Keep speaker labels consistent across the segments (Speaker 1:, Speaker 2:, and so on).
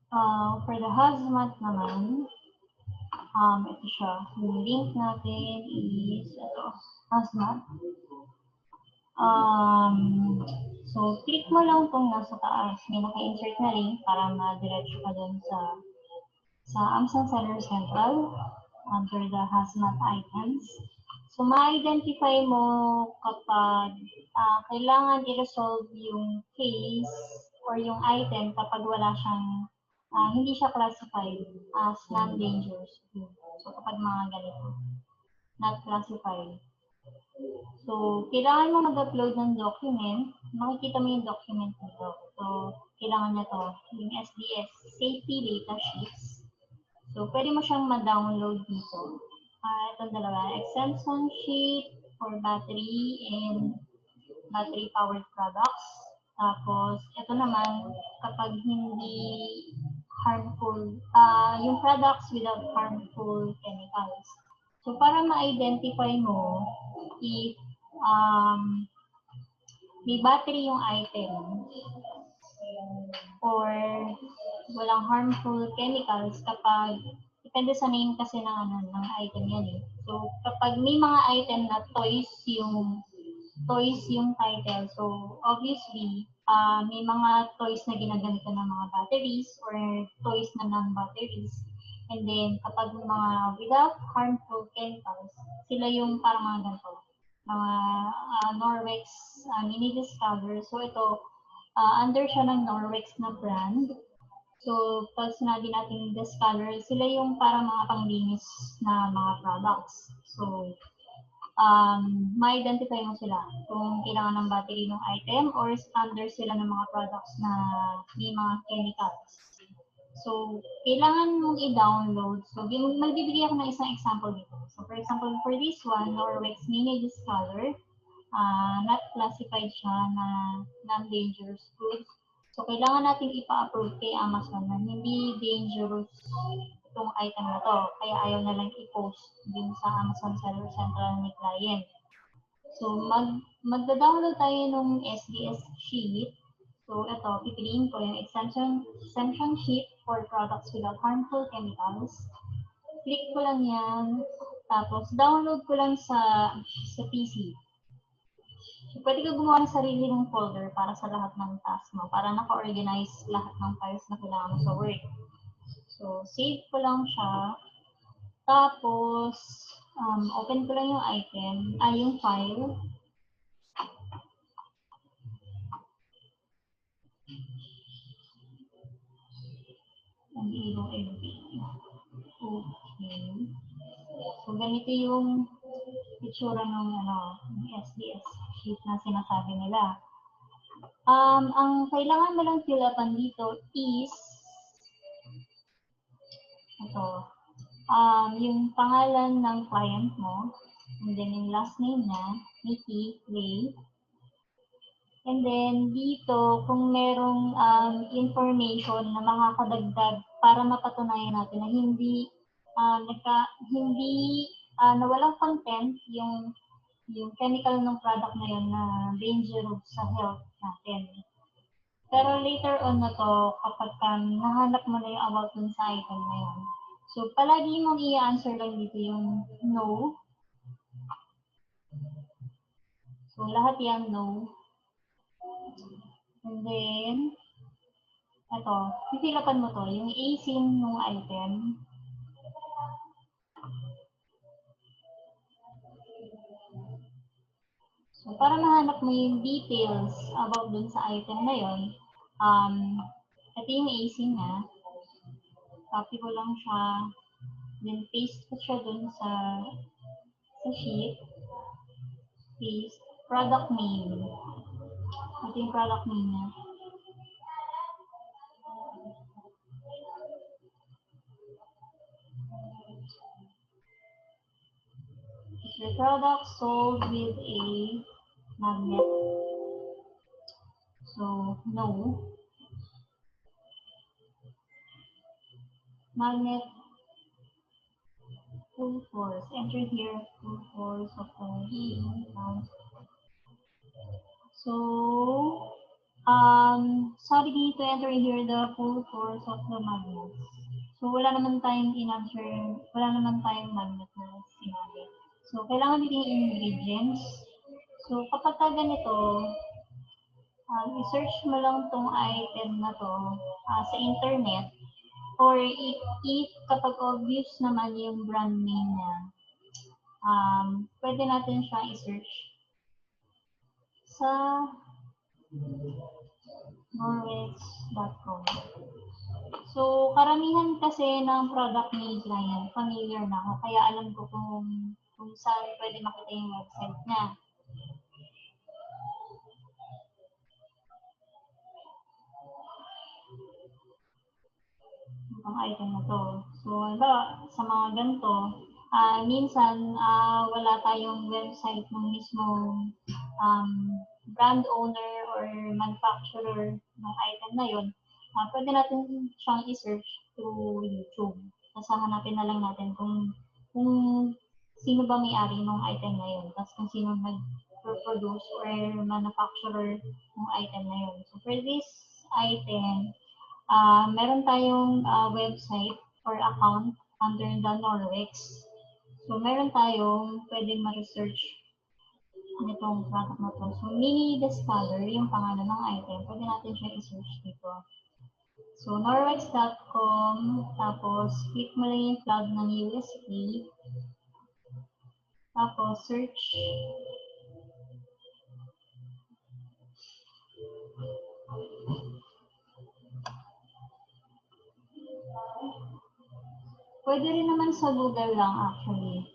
Speaker 1: For the hazmat naman, ito siya. Yung link natin is, ito, hazmat. So, click mo lang itong nasa taas. May naka-insert na link para ma-diretso ka dun sa Amazon Seller Central under the hazmat items. So, ma-identify mo kapag kailangan i-resolve yung case or yung item kapag wala siyang, hindi siya classified as non-dangerous good. So, kapag mga ganito, not classified. So, kailangan mo mag-upload ng document. Makikita mo yung document nito. So, kailangan niya to, yung SDS, Safety Data Sheets. So, pwede mo siyang ma-download dito. Itong dalawa, exemption sheet for battery and battery-powered products. Tapos, ito naman, kapag hindi harmful, yung products without harmful chemicals. So, para ma-identify mo if may battery yung item or walang harmful chemicals kapag depende sa name kasi ng item yan eh. So, kapag may mga item na toys yung title, so obviously, may mga toys na ginagamit ng mga batteries or toys na non-batteries. And then, kapag mga without harmful chemicals, sila yung parang mga ganito. Mga Norwex mini discover. So, ito, under siya ng Norwex na brand. So, pag sinabi natin discover, sila yung parang mga panglinis na mga products. So, ma-identify mo sila kung kailangan ng battery ng item or standard sila ng mga products na may mga chemicals. So, kailangan mong i-download. So, magbibigay ako ng isang example dito. So, for example, for this one, Norwex Mini Discolor, not classified siya na non-dangerous goods. So, kailangan natin ipa-approve kay Amazon na hindi dangerous itong item na to. Kaya ayaw na lang i-post din sa Amazon Seller Central ni client. So, magda-download tayo ng SDS sheet. So, ito, pipiliin ko yung exemption sheet for products without harmful chemicals. Click ko lang yan. Tapos, download ko lang sa PC. So, pwede ka gumawa ng sarili ng folder para sa lahat ng task mo, para naka-organize lahat ng files na kailangan mo sa Word. So, save ko lang siya. Tapos, open ko lang yung item, yung file. Enable everything. Okay. So, ganito yung itsura ng SDS sheet na sinasabi nila. Ang kailangan mo lang fill upan dito is ito, yung pangalan ng client mo, and then yung last name niya, Nikki, Ray. And then dito, kung merong information na mga kadagdag para mapatunayan natin na hindi na walang content yung chemical ng product na yun na dangerous sa health natin. Pero later on na to, kapag nahanap mo na yung about dun sa item na yun. So, palagi mong i-answer lang dito yung no. So, lahat yan no. And then, ito, pipilapan mo to, yung ASIN ng item. So, para mahanap mo yung details about dun sa item na yun, ito yung ASIN niya. Copy ko lang siya. Then, paste ko siya dun sa sheet. Paste. Product name. Ito yung product name niya. The product sold with a magnet. So, no. Magnet full force. Enter here full force of the So, Sorry, we need to enter here the full force of the magnet. So, wala naman tayong in-answer, wala naman tayong magnet na sinabi. So, kailangan din yung ingredients. So, kapag ka ganito, i-search mo lang tong item na to sa internet, or if kapag obvious naman yung brand name niya, pwede natin siyang i-search sa norwex.com. So, karamihan kasi ng product ni client, familiar na ako, kaya alam ko kung saan pwede makita yung website niya. Ang item na to. So, sa mga ganito, minsan wala tayong website ng mismong brand owner or manufacturer ng item na yun. Pwede natin siyang i-search through YouTube. Tapos hanapin na lang natin kung sino ba may-ari ng item na yun. Tapos kung sino nag-produce or manufacturer ng item na yun. So for this item, meron tayong website or account under the Norwex. So meron tayong pwedeng ma-research nitong product na to. So Mini Discolor, yung pangalan ng item, pwede natin siya i-search dito. So, norwex.com, tapos click mo lang yung flag ng USP, tapos search. Pwede rin naman sa Google lang actually.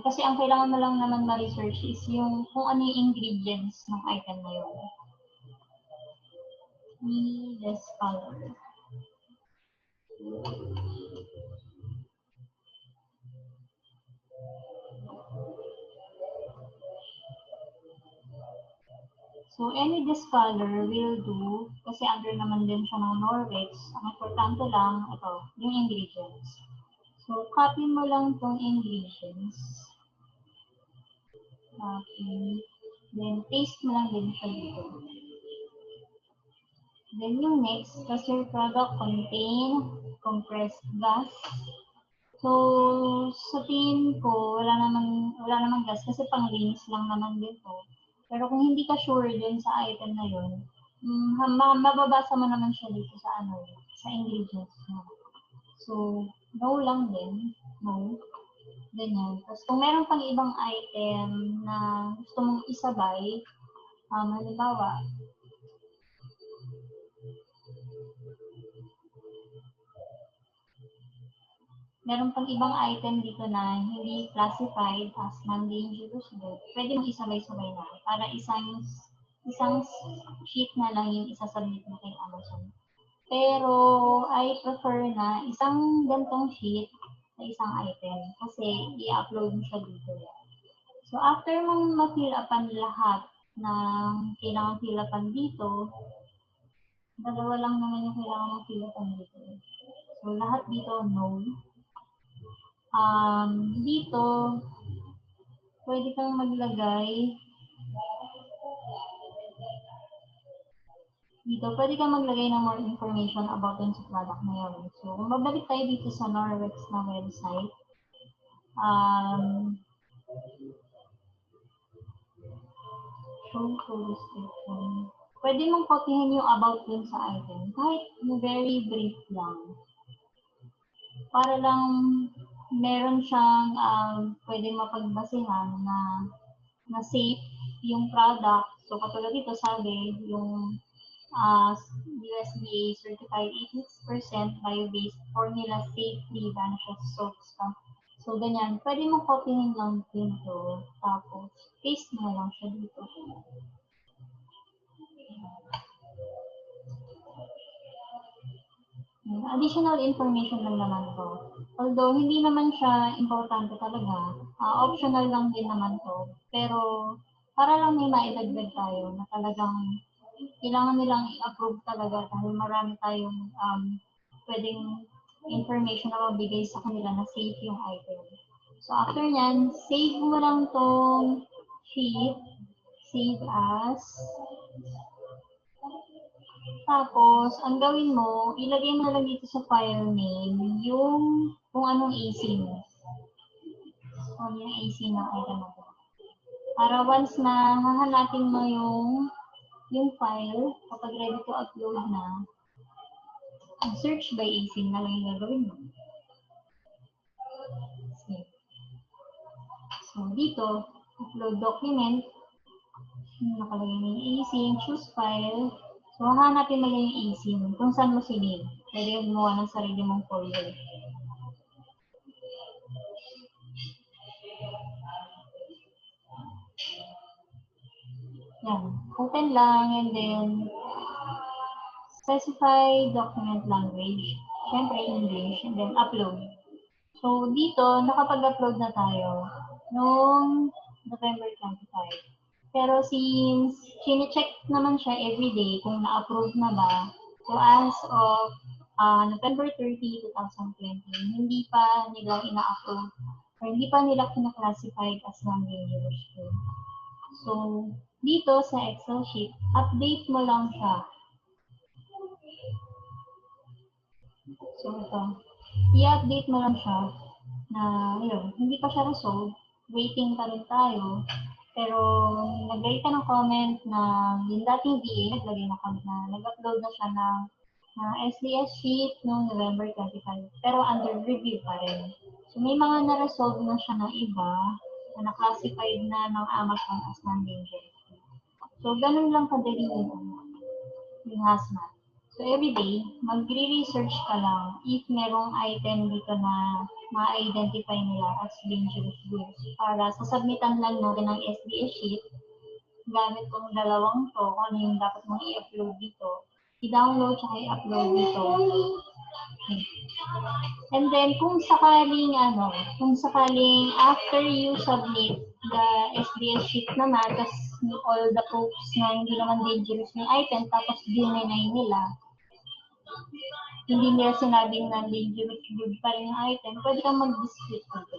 Speaker 1: Kasi ang kailangan mo lang naman ma-research is yung kung ano yung ingredients ng item na yun. Mini Discolor. So, any discolor will do, kasi under naman din siya ng Norwex. Ang importante lang, ito, yung ingredients. So, copy mo lang itong ingredients. Copy. Then, paste mo lang din siya dito. Then, yung next, does your product contain compressed gas? So, sa tingin ko, wala naman gas kasi pang-linis lang naman dito. Pero kung hindi ka sure dun sa item na yun, mababasa mo naman siya dito sa sa ingredients mo. So, no lang din. No. Ganyan. Tapos kung meron pang ibang item na gusto mong isabay, halimbawa, meron pang ibang item dito na hindi classified as non-dangerous good, pwede mong isabay-sabay na para isang sheet na lang yung isasubmit mo kay Amazon. Pero I prefer na isang gantong sheet sa isang item kasi i-upload mo siya dito. So after mong ma-fill upan lahat ng kailangan fill upan dito, dalawa lang naman yung kailangan mong fill upan dito. So lahat dito, no. Dito, pwede kang maglagay ng more information about dun sa product na yun. So, kung babalik tayo dito sa Norwex na website, show description. Pwede mong copyhin yung about dun sa item. Kahit very brief lang. Para lang meron siyang pwedeng mapagbasehan na safe yung product. So, katulad dito sabi, yung USDA certified 86% bio-based formula safely vanishes soaps pa. So, ganyan. Pwede mo copyhin lang dito. Tapos, paste mo lang siya dito. Additional information lang naman to. Although, hindi naman siya importante talaga. Optional lang din naman to. Pero, para lang may maidagdag tayo na talagang kailangan nilang i-approve talaga dahil marami tayong pwedeng information na mabigay sa kanila na safe yung item. So, after nyan, save mo lang tong sheet. Save as. Tapos, ang gawin mo, ilagay mo na lang dito sa file name yung kung anong AC mo. Kung yung AC ng item mo. Para once na hahanapin mo yung file, kapag ready to upload na, search by AC na lang yung gagawin mo. So, dito, upload document, nakalagay na yung AC, choose file. So, hahanapin mo yung AC mo, kung saan mo sinave. Pwede yung gumawa ng sarili mong folder. Yan. Open lang, and then, specify document language. Siyempre, English, and then upload. So, dito, nakapag-upload na tayo noong November 25. Pero since chine-check naman siya everyday kung na-approve na ba, so as of November 30, 2020, hindi pa nila ina-approve or hindi pa nila kina-classified as non-dangerous food. So, dito sa Excel sheet, update mo lang siya. So, ito. I-update mo lang siya na, yun, hindi pa siya resolved. Waiting pa rin tayo. Pero, naglagay ka ng comment na yung dating VA, naglagay na comment na nag-upload na siya ng SDS sheet noong November 25. Pero under review pa rin. So, may mga na-resolve na siya ng iba na na-classified na ng Amazon as non-dangerous. So, ganun lang kadali yung hazmat. So, everyday, magre-research ka lang if merong item dito na ma-identify nila as dangerous goods. Para sasubmitan lang natin ng SDS sheet, gamit kong dalawang to, kung ano yung dapat mong i-upload dito. I-download tsaka i-upload dito. Okay. And then, kung sakaling after you submit the SDS sheet naman, tapos all the proofs na hindi naman dangerous yung item, tapos dinenay nila, hindi nila sinabing na dangerous good pa rin yung item, pwede kang mag-dispute dito.